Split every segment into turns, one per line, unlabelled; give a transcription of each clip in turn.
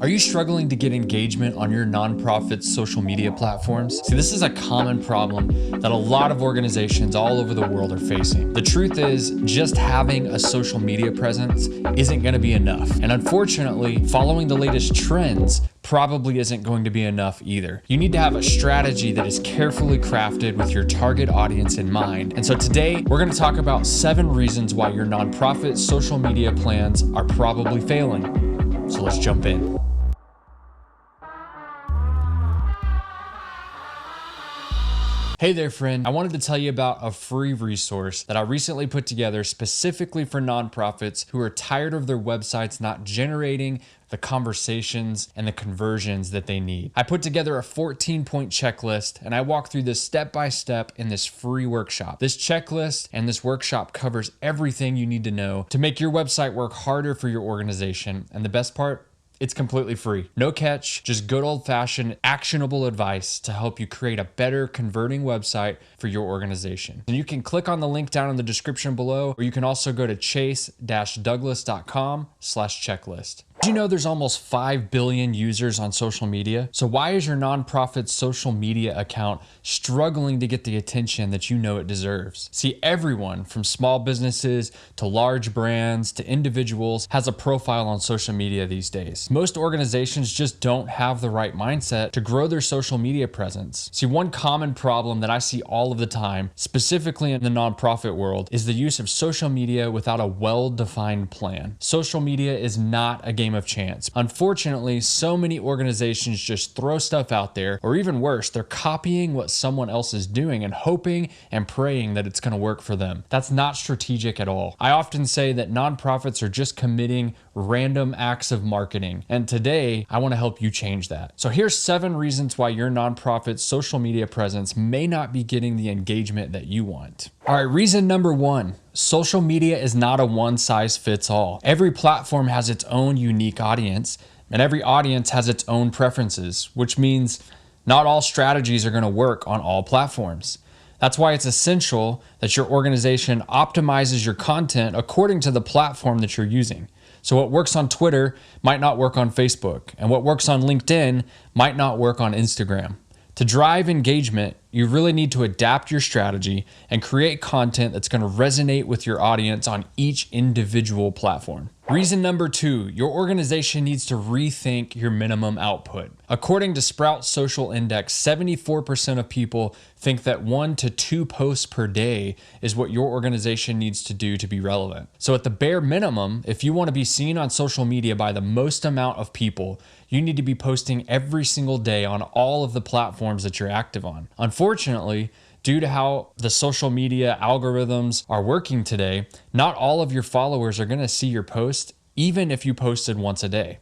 Are you struggling to get engagement on your nonprofit's social media platforms? See, this is a common problem that a lot of organizations all over the world are facing. The truth is, just having a social media presence isn't going to be enough. And unfortunately, following the latest trends probably isn't going to be enough either. You need to have a strategy that is carefully crafted with your target audience in mind. And so today, we're going to talk about 7 reasons why your nonprofit's social media plans are probably failing. So let's jump in. Hey there, friend. I wanted to tell you about a free resource that I recently put together specifically for nonprofits who are tired of their websites not generating the conversations and the conversions that they need. I put together a 14-point checklist and I walk through this step by step in this free workshop. This checklist and this workshop covers everything you need to know to make your website work harder for your organization. And the best part, it's completely free. No catch, just good old-fashioned actionable advice to help you create a better converting website for your organization. And you can click on the link down in the description below, or you can also go to chase-douglas.com/checklist. Did you know there's almost 5 billion users on social media? So why is your nonprofit's social media account struggling to get the attention that you know it deserves? See, everyone from small businesses to large brands to individuals has a profile on social media these days. Most organizations just don't have the right mindset to grow their social media presence. See, one common problem that I see all of the time, specifically in the nonprofit world, is the use of social media without a well-defined plan. Social media is not a game of chance. Unfortunately, so many organizations just throw stuff out there, or even worse, they're copying what someone else is doing and hoping and praying that it's going to work for them. That's not strategic at all. I often say that nonprofits are just committing random acts of marketing, and today I want to help you change that. So here's 7 reasons why your nonprofit's social media presence may not be getting the engagement that you want. All right, reason number 1. Social media is not a one-size-fits-all. Every platform has its own unique audience, and every audience has its own preferences, which means not all strategies are going to work on all platforms. That's why it's essential that your organization optimizes your content according to the platform that you're using. So what works on Twitter might not work on Facebook, and what works on LinkedIn might not work on Instagram. To drive engagement, you really need to adapt your strategy and create content that's going to resonate with your audience on each individual platform. Reason number 2, your organization needs to rethink your minimum output. According to Sprout Social Index, 74% of people think that 1 to 2 posts per day is what your organization needs to do to be relevant. So at the bare minimum, if you want to be seen on social media by the most amount of people, you need to be posting every single day on all of the platforms that you're active on. Unfortunately, due to how the social media algorithms are working today, not all of your followers are going to see your post, even if you posted once a day.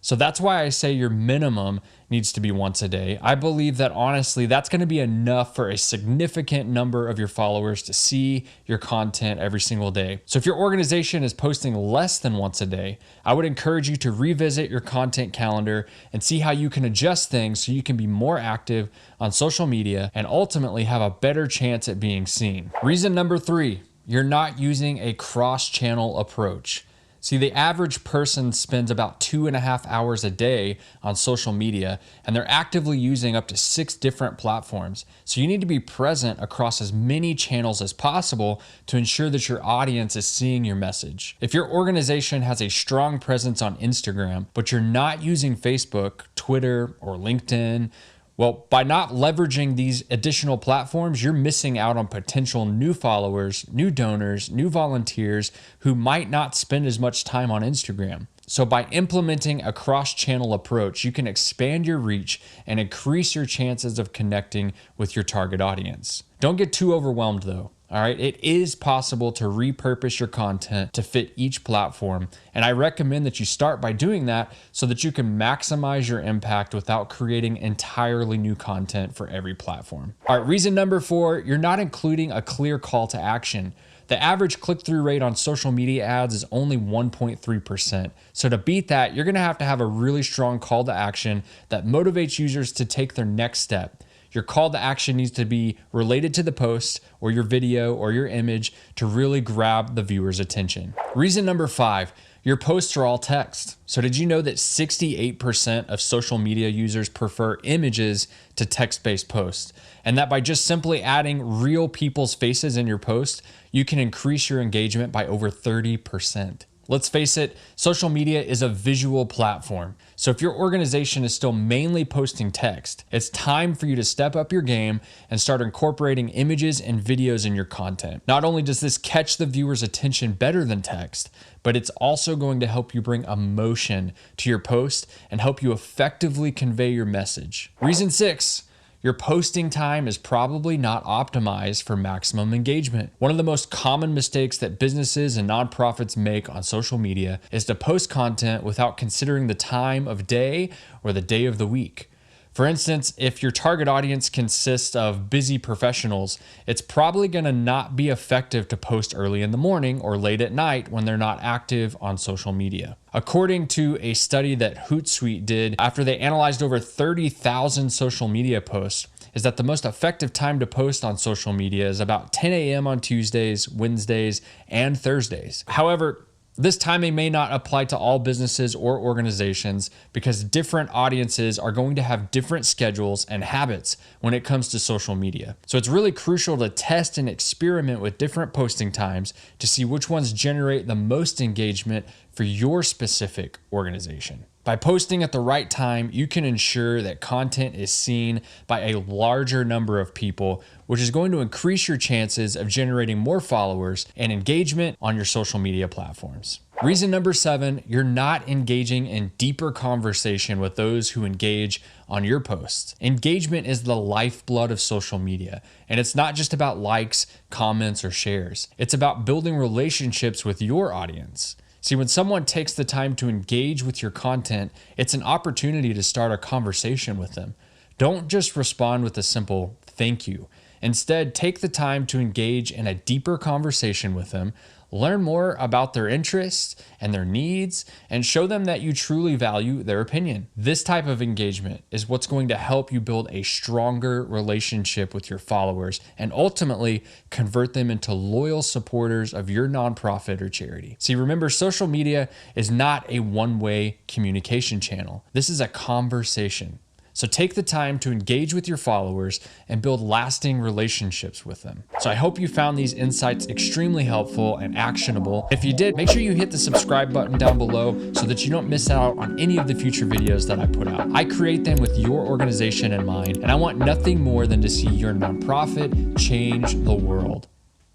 So that's why I say your minimum needs to be once a day. I believe that honestly, that's going to be enough for a significant number of your followers to see your content every single day. So if your organization is posting less than once a day, I would encourage you to revisit your content calendar and see how you can adjust things so you can be more active on social media and ultimately have a better chance at being seen. Reason number 3, you're not using a cross-channel approach. See, the average person spends about 2.5 hours a day on social media, and they're actively using up to 6 different platforms. So you need to be present across as many channels as possible to ensure that your audience is seeing your message. If your organization has a strong presence on Instagram, but you're not using Facebook, Twitter, or LinkedIn, well, by not leveraging these additional platforms, you're missing out on potential new followers, new donors, new volunteers who might not spend as much time on Instagram. So by implementing a cross-channel approach, you can expand your reach and increase your chances of connecting with your target audience. Don't get too overwhelmed though. All right, it is possible to repurpose your content to fit each platform, and I recommend that you start by doing that so that you can maximize your impact without creating entirely new content for every platform. All right, reason number 4, you're not including a clear call to action. The average click-through rate on social media ads is only 1.3%. So to beat that, you're gonna have to have a really strong call to action that motivates users to take their next step. Your call to action needs to be related to the post or your video or your image to really grab the viewer's attention. Reason number 5, Your posts are all text. So did you know that 68% of social media users prefer images to text-based posts? And that by just simply adding real people's faces in your post, you can increase your engagement by over 30%. Let's face it, social media is a visual platform. So if your organization is still mainly posting text, it's time for you to step up your game and start incorporating images and videos in your content. Not only does this catch the viewer's attention better than text, but it's also going to help you bring emotion to your post and help you effectively convey your message. Reason 6. Your posting time is probably not optimized for maximum engagement. One of the most common mistakes that businesses and nonprofits make on social media is to post content without considering the time of day or the day of the week. For instance, if your target audience consists of busy professionals, it's probably going to not be effective to post early in the morning or late at night when they're not active on social media. According to a study that Hootsuite did after they analyzed over 30,000 social media posts, is that the most effective time to post on social media is about 10 a.m. on Tuesdays, Wednesdays, and Thursdays. However, this timing may not apply to all businesses or organizations because different audiences are going to have different schedules and habits when it comes to social media. So it's really crucial to test and experiment with different posting times to see which ones generate the most engagement for your specific organization. By posting at the right time, you can ensure that content is seen by a larger number of people, which is going to increase your chances of generating more followers and engagement on your social media platforms. Reason number 7, you're not engaging in deeper conversation with those who engage on your posts. Engagement is the lifeblood of social media, and it's not just about likes, comments, or shares. It's about building relationships with your audience. See, when someone takes the time to engage with your content, it's an opportunity to start a conversation with them. Don't just respond with a simple thank you. Instead, take the time to engage in a deeper conversation with them, learn more about their interests and their needs, and show them that you truly value their opinion. This type of engagement is what's going to help you build a stronger relationship with your followers and ultimately convert them into loyal supporters of your nonprofit or charity. See, remember, social media is not a one-way communication channel. This is a conversation. So take the time to engage with your followers and build lasting relationships with them. So I hope you found these insights extremely helpful and actionable. If you did, make sure you hit the subscribe button down below so that you don't miss out on any of the future videos that I put out. I create them with your organization in mind, and I want nothing more than to see your nonprofit change the world.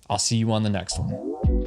I'll see you on the next one.